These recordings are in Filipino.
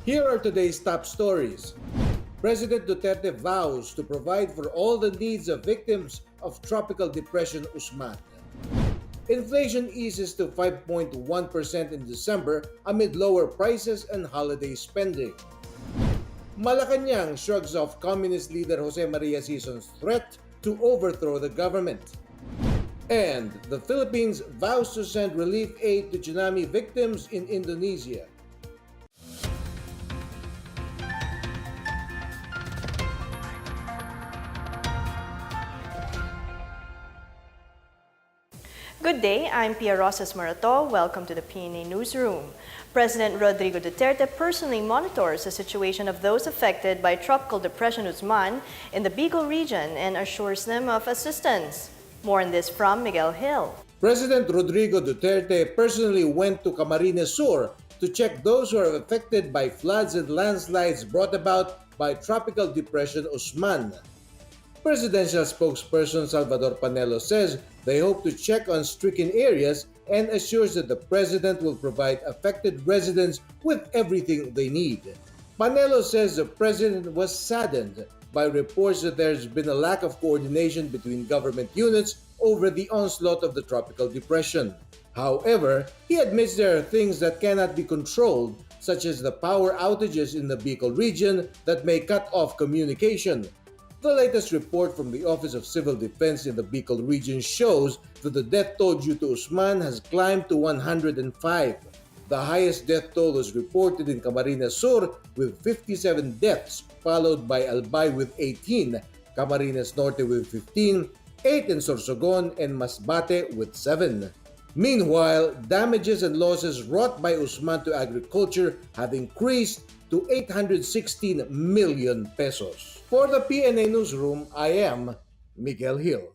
Here are today's top stories. President Duterte vows to provide for all the needs of victims of tropical depression Usman. Inflation eases to 5.1% in December amid lower prices and holiday spending. Malacanang shrugs off communist leader Jose Maria Sison's threat to overthrow the government. And the Philippines vows to send relief aid to tsunami victims in Indonesia. Good day, I'm Pia Rosas Marato. Welcome to the PNA Newsroom. President Rodrigo Duterte personally monitors the situation of those affected by Tropical Depression Usman in the Bicol region and assures them of assistance. More on this from Miguel Hill. President Rodrigo Duterte personally went to Camarines Sur to check those who are affected by floods and landslides brought about by Tropical Depression Usman. Presidential spokesperson Salvador Panelo says they hope to check on stricken areas and assures that the president will provide affected residents with everything they need. Panelo says the president was saddened by reports that there's been a lack of coordination between government units over the onslaught of the tropical depression. However, he admits there are things that cannot be controlled, such as the power outages in the Bicol region that may cut off communication. The latest report from the Office of Civil Defense in the Bicol region shows that the death toll due to Usman has climbed to 105. The highest death toll was reported in Camarines Sur with 57 deaths, followed by Albay with 18, Camarines Norte with 15, 8 in Sorsogon, and Masbate with 7. Meanwhile, damages and losses wrought by Usman to agriculture have increased to 816 million pesos. For the PNA Newsroom, I am Miguel Hill.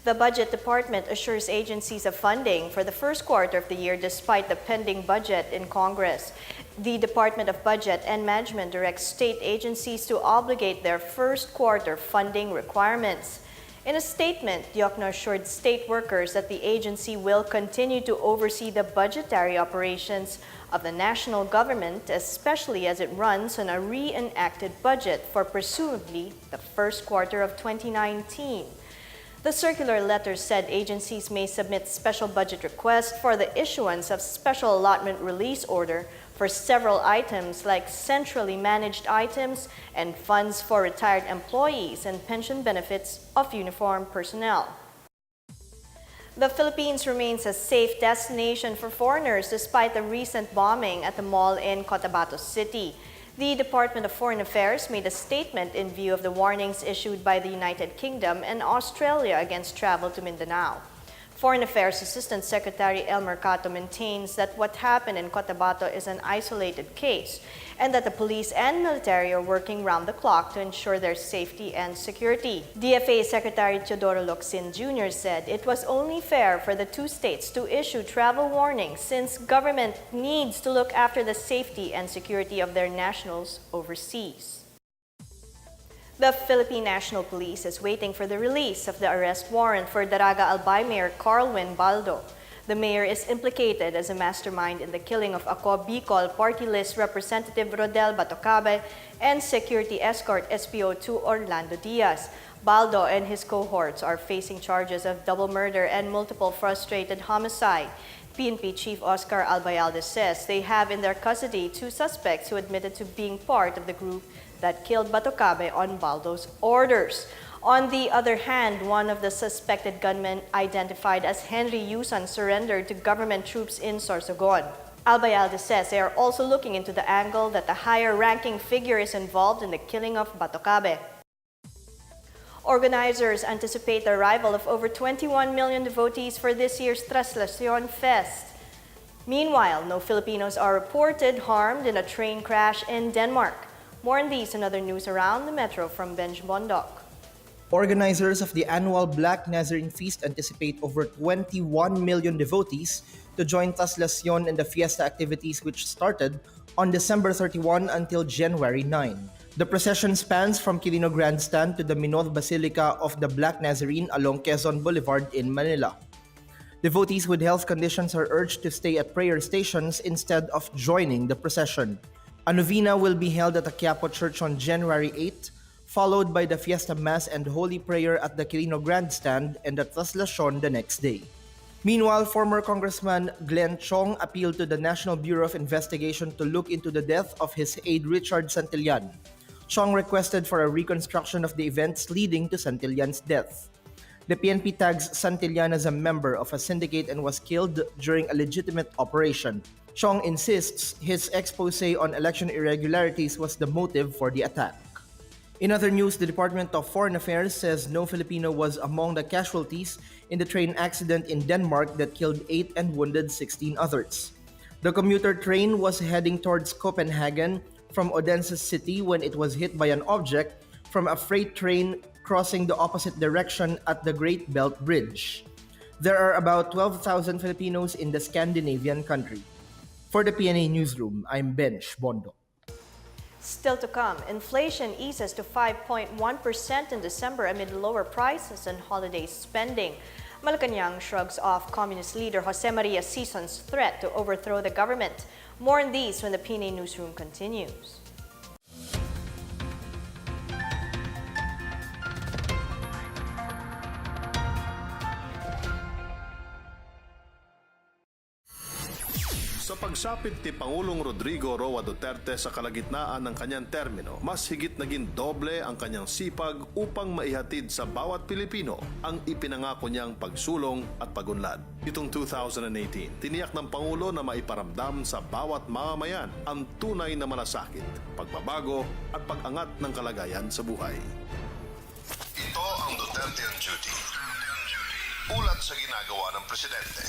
The Budget Department assures agencies of funding for the first quarter of the year despite the pending budget in Congress. The Department of Budget and Management directs state agencies to obligate their first quarter funding requirements. In a statement, Diokno assured state workers that the agency will continue to oversee the budgetary operations of the national government, especially as it runs on a reenacted budget for presumably the first quarter of 2019. The circular letter said agencies may submit special budget requests for the issuance of special allotment release order for several items like centrally managed items and funds for retired employees and pension benefits of uniformed personnel. The Philippines remains a safe destination for foreigners despite the recent bombing at the mall in Cotabato City. The Department of Foreign Affairs made a statement in view of the warnings issued by the United Kingdom and Australia against travel to Mindanao. Foreign Affairs Assistant Secretary El Mercato maintains that what happened in Cotabato is an isolated case and that the police and military are working round the clock to ensure their safety and security. DFA Secretary Teodoro Locsin Jr. said it was only fair for the two states to issue travel warnings since government needs to look after the safety and security of their nationals overseas. The Philippine National Police is waiting for the release of the arrest warrant for Daraga Albay Mayor Carlwin Baldo. The mayor is implicated as a mastermind in the killing of Ako Bicol Party List Representative Rodel Batocabe and security escort SPO2 Orlando Diaz. Baldo and his cohorts are facing charges of double murder and multiple frustrated homicide. PNP Chief Oscar Albayalde says they have in their custody two suspects who admitted to being part of the group that killed Batocabe on Baldo's orders. On the other hand, one of the suspected gunmen, identified as Henry Yusan, surrendered to government troops in Sorsogon. Albayalde says they are also looking into the angle that the higher-ranking figure is involved in the killing of Batocabe. Organizers anticipate the arrival of over 21 million devotees for this year's Traslacion Fest. Meanwhile, no Filipinos are reported harmed in a train crash in Denmark. More on these and other news around the metro from Benj Bondok. Organizers of the annual Black Nazarene Feast anticipate over 21 million devotees to join Traslacion in the fiesta activities which started on December 31 until January 9. The procession spans from Quirino Grandstand to the Minor Basilica of the Black Nazarene along Quezon Boulevard in Manila. Devotees with health conditions are urged to stay at prayer stations instead of joining the procession. A novena will be held at the Quiapo Church on January 8, followed by the Fiesta Mass and Holy Prayer at the Quirino Grandstand and the Traslacion the next day. Meanwhile, former Congressman Glenn Chong appealed to the National Bureau of Investigation to look into the death of his aide Richard Santillan. Chong requested for a reconstruction of the events leading to Santillan's death. The PNP tags Santillan as a member of a syndicate and was killed during a legitimate operation. Chong insists his expose on election irregularities was the motive for the attack. In other news, the Department of Foreign Affairs says no Filipino was among the casualties in the train accident in Denmark that killed 8 and wounded 16 others. The commuter train was heading towards Copenhagen from Odense City when it was hit by an object from a freight train crossing the opposite direction at the Great Belt Bridge. There are about 12,000 Filipinos in the Scandinavian country. For the PNA Newsroom, I'm Bench Bondo. Still to come, inflation eases to 5.1% in December amid lower prices and holiday spending. Malacanang shrugs off Communist leader Jose Maria Sison's threat to overthrow the government. More on these when the PNA Newsroom continues. Sa pagsapit ni Pangulong Rodrigo Roa Duterte sa kalagitnaan ng kanyang termino, mas higit naging doble ang kanyang sipag upang maihatid sa bawat Pilipino ang ipinangako niyang pagsulong at pagunlad. Itong 2018, tiniyak ng Pangulo na maiparamdam sa bawat mamamayan ang tunay na malasakit, pagbabago at pag-angat ng kalagayan sa buhay. Ito ang Duterte on Duty. Ulat sa ginagawa ng Presidente.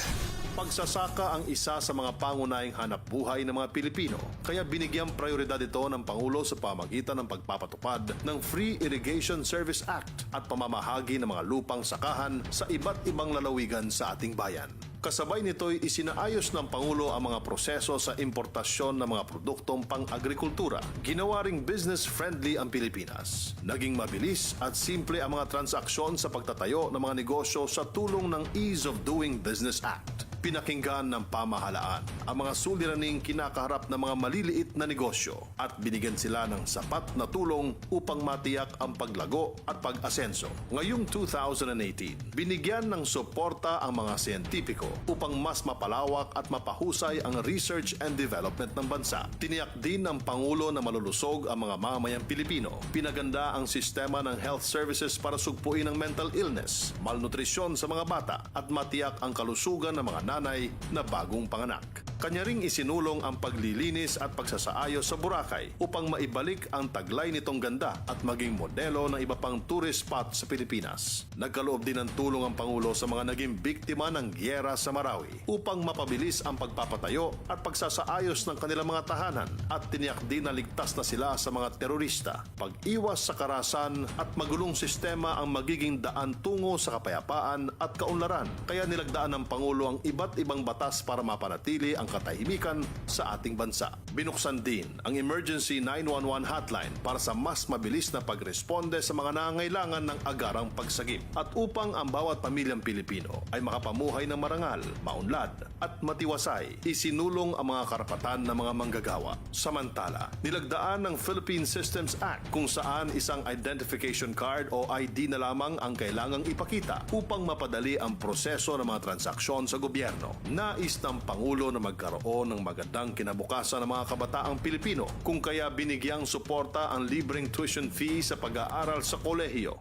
Pagsasaka ang isa sa mga pangunahing hanap buhay ng mga Pilipino, kaya binigyang prioridad ito ng Pangulo sa pamagitan ng pagpapatupad ng Free Irrigation Service Act at pamamahagi ng mga lupang sakahan sa iba't ibang lalawigan sa ating bayan. Kasabay nito'y isinaayos ng Pangulo ang mga proseso sa importasyon ng mga produktong pang-agrikultura. Ginawa ring business-friendly ang Pilipinas. Naging mabilis at simple ang mga transaksyon sa pagtatayo ng mga negosyo sa tulong ng Ease of Doing Business Act. Pinakinggan ng pamahalaan ang mga suliraning kinakaharap ng mga maliliit na negosyo at binigyan sila ng sapat na tulong upang matiyak ang paglago at pag-asenso. Ngayong 2018, binigyan ng suporta ang mga siyentipiko upang mas mapalawak at mapahusay ang research and development ng bansa. Tiniyak din ng Pangulo na malulusog ang mga mamamayang Pilipino. Pinaganda ang sistema ng health services para sugpuin ang mental illness, malnutrisyon sa mga bata at matiyak ang kalusugan ng mga nanay na bagong panganak. Kanya ring isinulong ang paglilinis at pagsasaayos sa Boracay upang maibalik ang taglay nitong ganda at maging modelo ng iba pang tourist spot sa Pilipinas. Nagkaloob din ng tulong ang Pangulo sa mga naging biktima ng gyera sa Marawi upang mapabilis ang pagpapatayo at pagsasaayos ng kanilang mga tahanan at tiniyak din na ligtas na sila sa mga terorista. Pag-iwas sa karahasan at magulong sistema ang magiging daan tungo sa kapayapaan at kaunlaran. Kaya nilagdaan ng Pangulo ang iba't ibang batas para mapanatili ang katahimikan sa ating bansa. Binuksan din ang Emergency 911 hotline para sa mas mabilis na pagresponde sa mga nangangailangan ng agarang pagsagip at upang ang bawat pamilyang Pilipino ay makapamuhay ng marangal, maunlad at matiwasay, isinulong ang mga karapatan ng mga manggagawa. Samantala, nilagdaan ng Philippine Systems Act kung saan isang identification card o ID na lamang ang kailangang ipakita upang mapadali ang proseso ng mga transaksyon sa gobyerno. Nais ng Pangulo na magkaroon ng magandang kinabukasan ng mga kabataang Pilipino kung kaya binigyang suporta ang libreng tuition fee sa pag-aaral sa kolehiyo.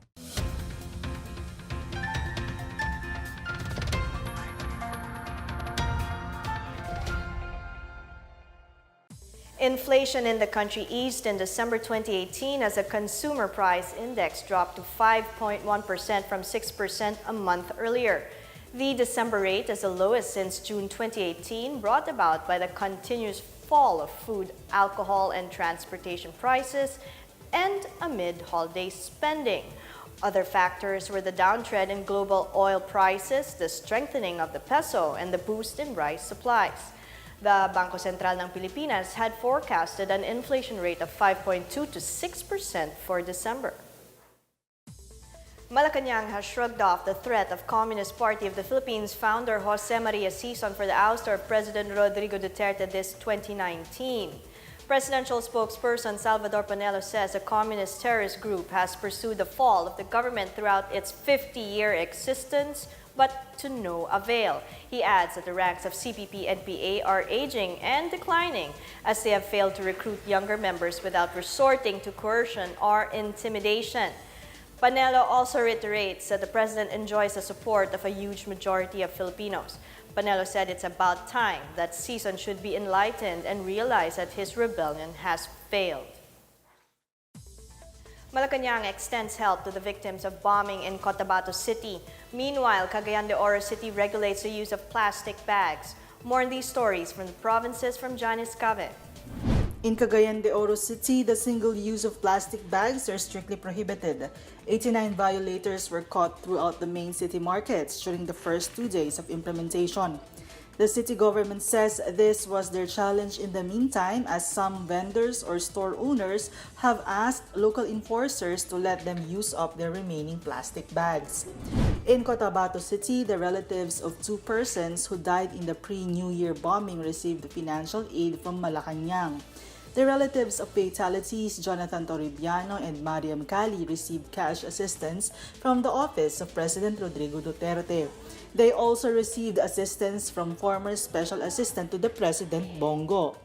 Inflation in the country eased in December 2018 as the consumer price index dropped to 5.1% from 6% a month earlier. The December rate is the lowest since June 2018, brought about by the continuous fall of food, alcohol, and transportation prices, and amid holiday spending. Other factors were the downtrend in global oil prices, the strengthening of the peso, and the boost in rice supplies. The Bangko Sentral ng Pilipinas had forecasted an inflation rate of 5.2 to 6% for December. Malacanang has shrugged off the threat of Communist Party of the Philippines founder Jose Maria Sison for the ouster of President Rodrigo Duterte this 2019. Presidential spokesperson Salvador Panelo says a communist terrorist group has pursued the fall of the government throughout its 50-year existence, but to no avail. He adds that the ranks of CPP and PA are aging and declining as they have failed to recruit younger members without resorting to coercion or intimidation. Panelo also reiterates that the president enjoys the support of a huge majority of Filipinos. Panelo said it's about time that Sison should be enlightened and realize that his rebellion has failed. Malacanang extends help to the victims of bombing in Cotabato City. Meanwhile, Cagayan de Oro City regulates the use of plastic bags. More on these stories from the provinces from Janice Cave. In Cagayan de Oro City, the single use of plastic bags are strictly prohibited. 89 violators were caught throughout the main city markets during the first 2 days of implementation. The city government says this was their challenge in the meantime, as some vendors or store owners have asked local enforcers to let them use up their remaining plastic bags. In Cotabato City, the relatives of 2 persons who died in the pre-New Year bombing received financial aid from Malacanang. The relatives of fatalities, Jonathan Torribiano and Mariam Cali, received cash assistance from the office of President Rodrigo Duterte. They also received assistance from former Special Assistant to the President, Bongo.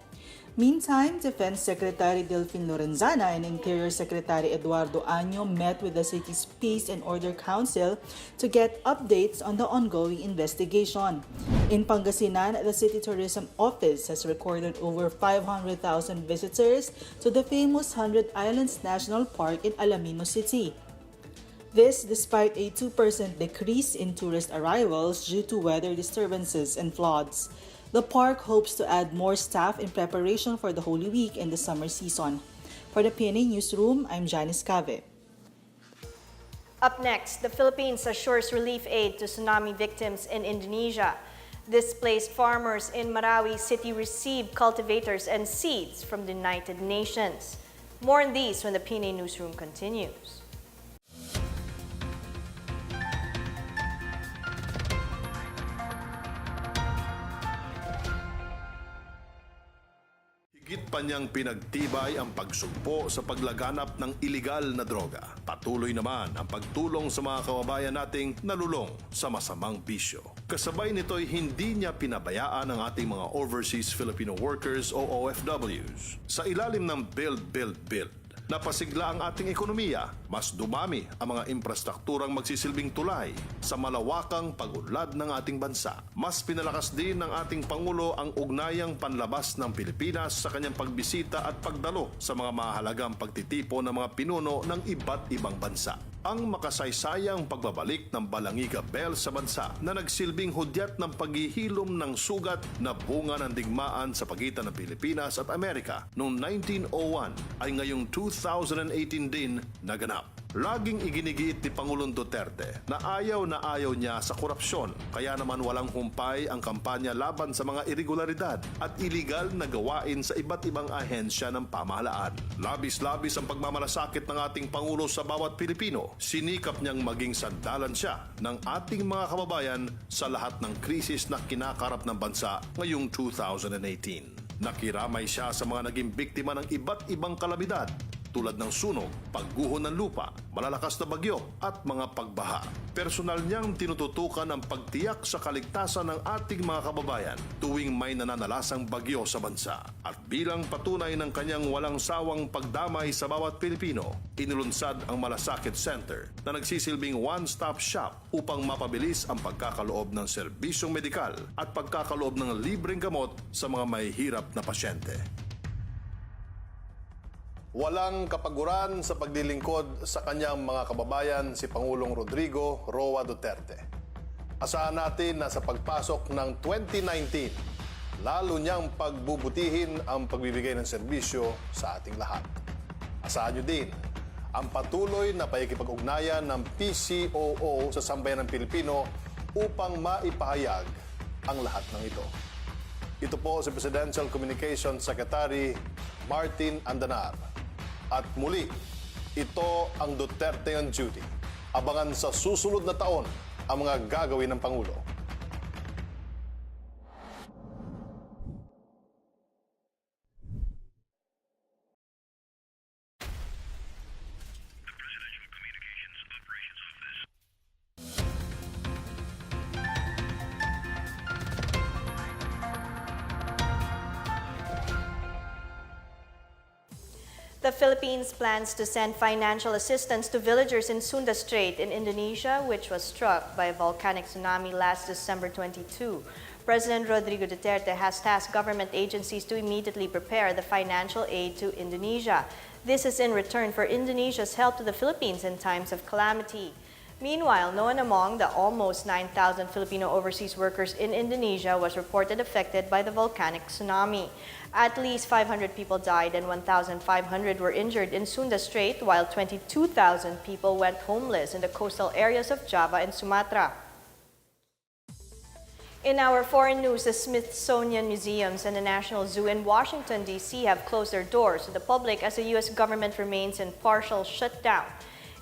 Meantime, Defense Secretary Delfin Lorenzana and Interior Secretary Eduardo Año met with the city's Peace and Order Council to get updates on the ongoing investigation. In Pangasinan, the City Tourism Office has recorded over 500,000 visitors to the famous 100 Islands National Park in Alaminos City. This despite a 2% decrease in tourist arrivals due to weather disturbances and floods. The park hopes to add more staff in preparation for the Holy Week and the summer season. For the PNA Newsroom, I'm Janice Cave. Up next, the Philippines assures relief aid to tsunami victims in Indonesia. Displaced farmers in Marawi City received cultivators and seeds from the United Nations. More on these when the PNA Newsroom continues. Higit pa niyang pinagtibay ang pagsugpo sa paglaganap ng iligal na droga. Patuloy naman ang pagtulong sa mga kababayan nating nalulong sa masamang bisyo. Kasabay nito'y hindi niya pinabayaan ang ating mga overseas Filipino workers o OFWs. Sa ilalim ng Build, Build, Build, napasigla ang ating ekonomiya, mas dumami ang mga infrastrukturang magsisilbing tulay sa malawakang pag-unlad ng ating bansa. Mas pinalakas din ng ating Pangulo ang ugnayang panlabas ng Pilipinas sa kanyang pagbisita at pagdalo sa mga mahalagang pagtitipon ng mga pinuno ng iba't ibang bansa. Ang makasaysayang pagbabalik ng Balangiga Bell sa bansa na nagsilbing hudyat ng paghihilom ng sugat na bunga ng digmaan sa pagitan ng Pilipinas at Amerika noong 1901 ay ngayong 2018 din naganap. Laging iginigiit ni Pangulong Duterte na ayaw niya sa korupsyon, kaya naman walang humpay ang kampanya laban sa mga irregularidad at iligal na gawain sa iba't ibang ahensya ng pamahalaan. Labis-labis ang pagmamalasakit ng ating Pangulo sa bawat Pilipino. Sinikap niyang maging sandalan siya ng ating mga kababayan sa lahat ng krisis na kinakarap ng bansa ngayong 2018. Nakiramay siya sa mga naging biktima ng iba't ibang kalamidad tulad ng sunog, pagguho ng lupa, malalakas na bagyo at mga pagbaha. Personal niyang tinututukan ang pagtiyak sa kaligtasan ng ating mga kababayan tuwing may nananalasang bagyo sa bansa. At bilang patunay ng kanyang walang sawang pagdamay sa bawat Pilipino, inilunsad ang Malasakit Center na nagsisilbing one-stop shop upang mapabilis ang pagkakaloob ng serbisyong medikal at pagkakaloob ng libreng gamot sa mga mahihirap na pasyente. Walang kapaguran sa paglilingkod sa kanyang mga kababayan si Pangulong Rodrigo Roa Duterte. Asahan natin na sa pagpasok ng 2019, lalo niyang pagbubutihin ang pagbibigay ng serbisyo sa ating lahat. Asahan niyo din ang patuloy na pakikipag-ugnayan ng PCOO sa sambayan ng Pilipino upang maipahayag ang lahat ng ito. Ito po si Presidential Communications Secretary Martin Andanar. At muli, ito ang Duterte on Duty. Abangan sa susunod na taon ang mga gagawin ng Pangulo. The Philippines plans to send financial assistance to villagers in Sunda Strait in Indonesia, which was struck by a volcanic tsunami last December 22. President Rodrigo Duterte has tasked government agencies to immediately prepare the financial aid to Indonesia. This is in return for Indonesia's help to the Philippines in times of calamity. Meanwhile, no one among the almost 9,000 Filipino overseas workers in Indonesia was reported affected by the volcanic tsunami. At least 500 people died and 1,500 were injured in Sunda Strait, while 22,000 people went homeless in the coastal areas of Java and Sumatra. In our foreign news, the Smithsonian Museums and the National Zoo in Washington, D.C. have closed their doors to the public as the U.S. government remains in partial shutdown.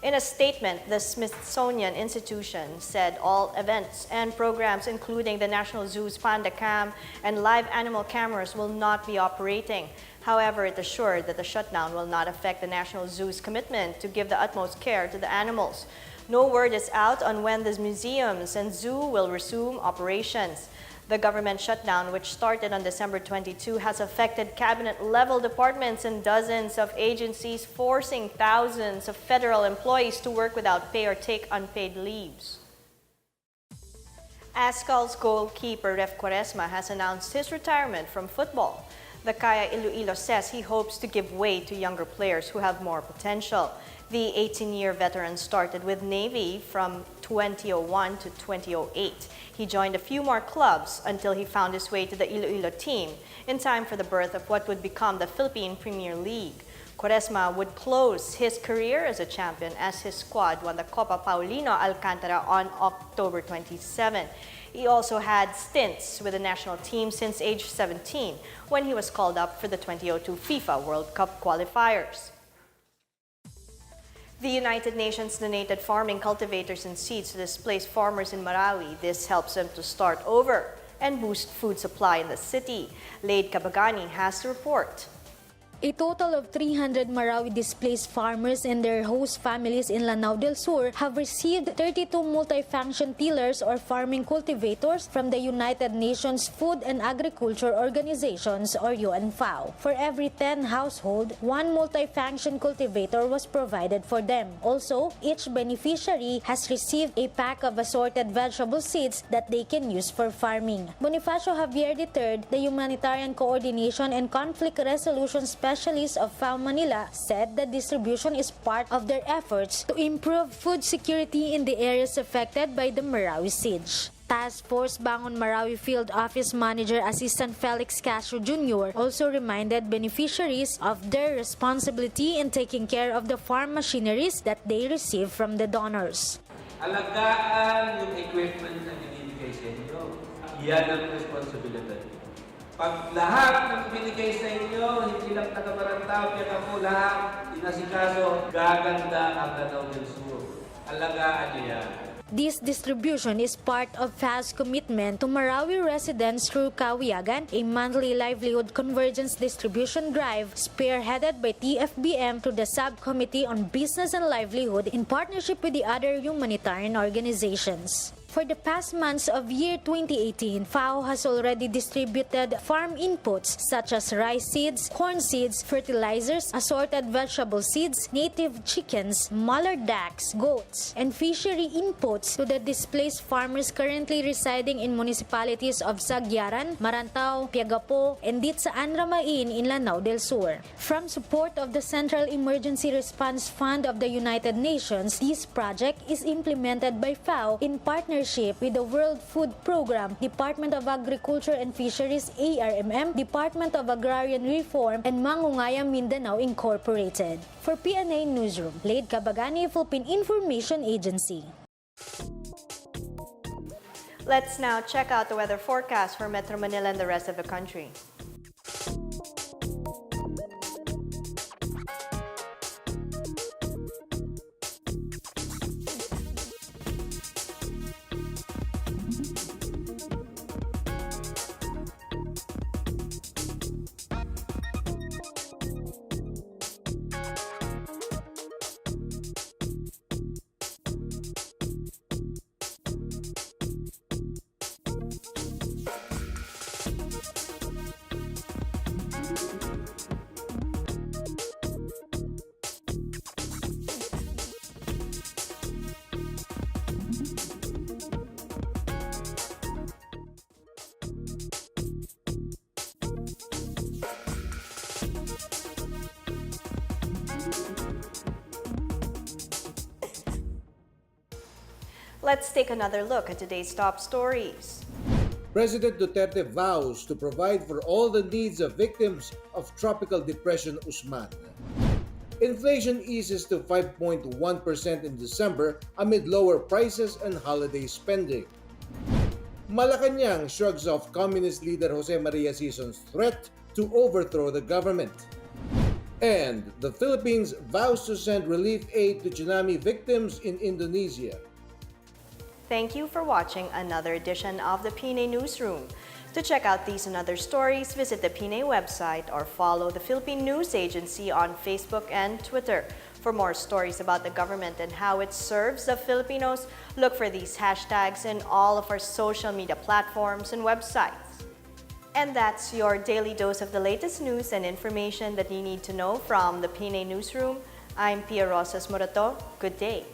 In a statement, the Smithsonian Institution said all events and programs, including the National Zoo's Panda Cam and live animal cameras, will not be operating. However, it assured that the shutdown will not affect the National Zoo's commitment to give the utmost care to the animals. No word is out on when the museums and zoo will resume operations. The government shutdown, which started on December 22, has affected cabinet-level departments and dozens of agencies, forcing thousands of federal employees to work without pay or take unpaid leaves. Ascal's goalkeeper Ref Quaresma has announced his retirement from football. The Kaya Iloilo says he hopes to give way to younger players who have more potential. The 18-year veteran started with Navy from 2001 to 2008. He joined a few more clubs until he found his way to the Iloilo team in time for the birth of what would become the Philippine Premier League. Quaresma would close his career as a champion as his squad won the Copa Paulino Alcantara on October 27. He also had stints with the national team since age 17 when he was called up for the 2002 FIFA World Cup qualifiers. The United Nations donated farming cultivators and seeds to displaced farmers in Marawi. This helps them to start over and boost food supply in the city. Laid Kabagani has the report. A total of 300 Marawi displaced farmers and their host families in Lanao del Sur have received 32 multifunction tillers or farming cultivators from the United Nations Food and Agriculture Organizations or UNFAO. For every 10 households, one multifunction cultivator was provided for them. Also, each beneficiary has received a pack of assorted vegetable seeds that they can use for farming. Bonifacio Javier III, the Humanitarian Coordination and Conflict Resolution Specialist of FAO Manila, said the distribution is part of their efforts to improve food security in the areas affected by the Marawi siege. Task Force Bangon Marawi Field Office Manager Assistant Felix Castro Jr. also reminded beneficiaries of their responsibility in taking care of the farm machineries that they receive from the donors. Alagaan yung equipment na binibigay sa inyo. Yan ang responsibility. Pag lahat ng binigay sa inyo, hindi lang taga-Barantao, kaya po lahat, inasikaso, gaganda ang Lanao del Sur. Alagaan niyo yan. This distribution is part of FAO's commitment to Marawi residents through Kawiyagan, a monthly livelihood convergence distribution drive spearheaded by TFBM through the Subcommittee on Business and Livelihood in partnership with the other humanitarian organizations. For the past months of year 2018, FAO has already distributed farm inputs such as rice seeds, corn seeds, fertilizers, assorted vegetable seeds, native chickens, mallard ducks, goats, and fishery inputs to the displaced farmers currently residing in municipalities of Sagyaran, Marantao, Piagapo, and Ditsaan Ramain in Lanao del Sur. From support of the Central Emergency Response Fund of the United Nations, this project is implemented by FAO in partnership with the World Food Program, Department of Agriculture and Fisheries ARMM, Department of Agrarian Reform, and Mangungaya Mindanao Incorporated. For PNA Newsroom, Laid Kabagani, Philippine Information Agency. Let's now check out the weather forecast for Metro Manila and the rest of the country. Let's take another look at today's top stories. President Duterte vows to provide for all the needs of victims of tropical depression Usman. Inflation eases to 5.1% in December amid lower prices and holiday spending. Malacanang shrugs off communist leader Jose Maria Sison's threat to overthrow the government. And the Philippines vows to send relief aid to tsunami victims in Indonesia. Thank you for watching another edition of the PNA Newsroom. To check out these and other stories, visit the PNA website or follow the Philippine News Agency on Facebook and Twitter. For more stories about the government and how it serves the Filipinos, look for these hashtags in all of our social media platforms and websites. And that's your daily dose of the latest news and information that you need to know from the PNA Newsroom. I'm Pia Rosas Morato. Good day.